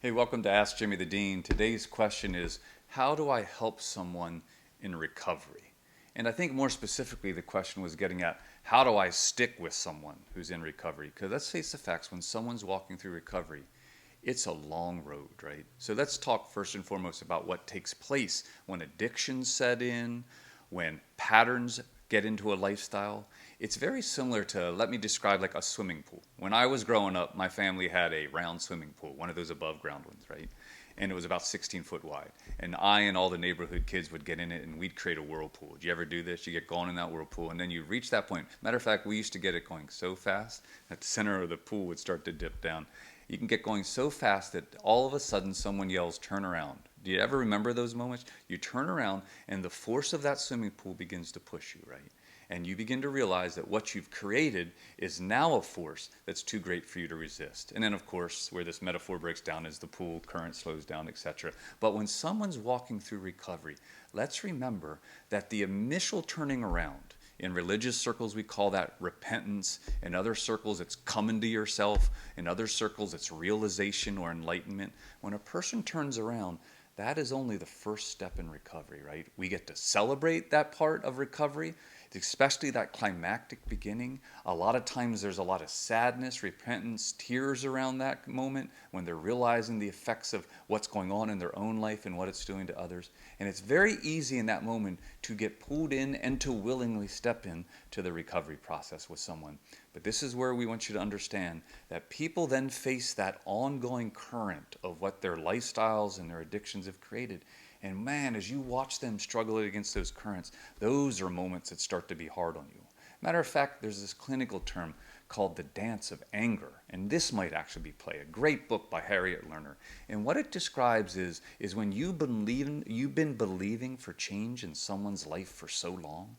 Hey, welcome to Ask Jimmy the Dean. Today's question is, how do I help someone in recovery? And I think more specifically, the question was getting at, how do I stick with someone who's in recovery? Because let's face the facts, when someone's walking through recovery, it's a long road, right? So let's talk first and foremost about what takes place when addictions set in, when patterns get into a lifestyle. It's very similar to, let me describe like a swimming pool. When I was growing up, my family had a round swimming pool, one of those above ground ones, right? And it was about 16 foot wide. And I and all the neighborhood kids would get in it and we'd create a whirlpool. Did you ever do this? You get going in that whirlpool and then you reach that point. Matter of fact, we used to get it going so fast that the center of the pool would start to dip down. You can get going so fast that all of a sudden someone yells, "Turn around." Do you ever remember those moments? You turn around and the force of that swimming pool begins to push you, right? And you begin to realize that what you've created is now a force that's too great for you to resist. And then, of course, where this metaphor breaks down is the pool current slows down, etc. But when someone's walking through recovery, let's remember that the initial turning around, in religious circles, we call that repentance. In other circles, it's coming to yourself. In other circles, it's realization or enlightenment. When a person turns around, that is only the first step in recovery, right? We get to celebrate that part of recovery, especially that climactic beginning. A lot of times there's a lot of sadness, repentance, tears around that moment when they're realizing the effects of what's going on in their own life and what it's doing to others. And it's very easy in that moment to get pulled in and to willingly step in to the recovery process with someone. But this is where we want you to understand that people then face that ongoing current of what their lifestyles and their addictions have created. And man, as you watch them struggle against those currents, those are moments that start to be hard on you. Matter of fact, there's this clinical term called the dance of anger. And this might actually be play, a great book by Harriet Lerner. And what it describes is when you've been believing for change in someone's life for so long,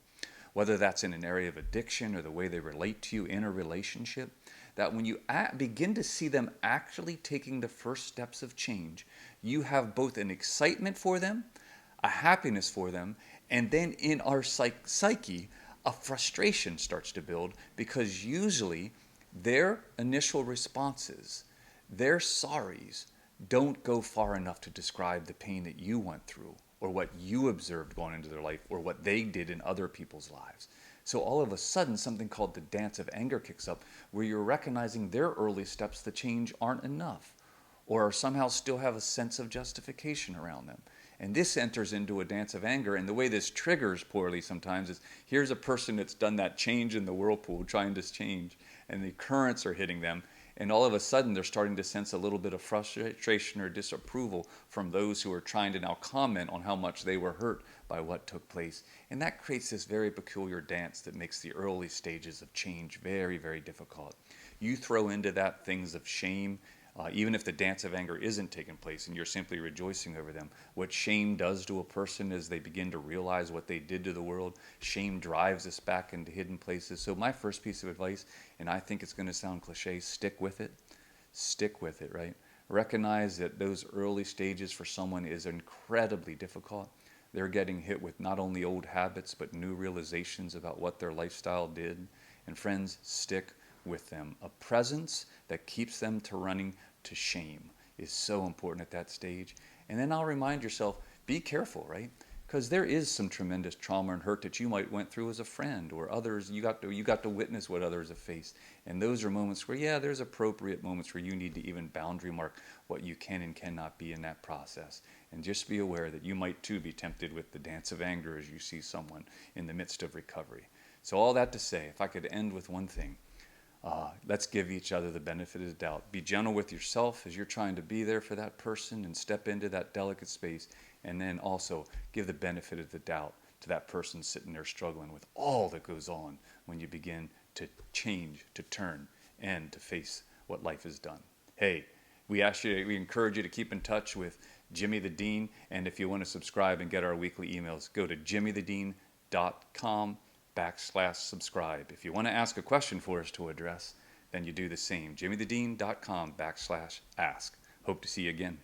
whether that's in an area of addiction or the way they relate to you in a relationship, that when you begin to see them actually taking the first steps of change, you have both an excitement for them, a happiness for them, and then in our psyche, a frustration starts to build because usually their initial responses, their sorries, don't go far enough to describe the pain that you went through or what you observed going into their life or what they did in other people's lives. So all of a sudden, something called the dance of anger kicks up, where you're recognizing their early steps to change aren't enough, or somehow still have a sense of justification around them. And this enters into a dance of anger. And the way this triggers poorly sometimes is here's a person that's done that change in the whirlpool, trying to change, and the currents are hitting them. And all of a sudden, they're starting to sense a little bit of frustration or disapproval from those who are trying to now comment on how much they were hurt by what took place. And that creates this very peculiar dance that makes the early stages of change very, very difficult. You throw into that things of shame, even if the dance of anger isn't taking place and you're simply rejoicing over them. What shame does to a person is they begin to realize what they did to the world. Shame drives us back into hidden places. So my first piece of advice, and I think it's going to sound cliche, stick with it. Stick with it, right? Recognize that those early stages for someone is incredibly difficult. They're getting hit with not only old habits, but new realizations about what their lifestyle did. And friends, stick with them. A presence that keeps them to running to shame is so important at that stage. And then I'll remind yourself, be careful, right? Because there is some tremendous trauma and hurt that you might went through as a friend or others. You got to witness what others have faced. And those are moments where, yeah, there's appropriate moments where you need to even boundary mark what you can and cannot be in that process. And just be aware that you might too be tempted with the dance of anger as you see someone in the midst of recovery. So all that to say, if I could end with one thing, let's give each other the benefit of the doubt. Be gentle with yourself as you're trying to be there for that person and step into that delicate space. And then also give the benefit of the doubt to that person sitting there struggling with all that goes on when you begin to change, to turn, and to face what life has done. Hey, we encourage you to keep in touch with Jimmy the Dean. And if you want to subscribe and get our weekly emails, go to jimmythedean.com/subscribe. If you want to ask a question for us to address, then you do the same. jimmythedean.com/ask. Hope to see you again.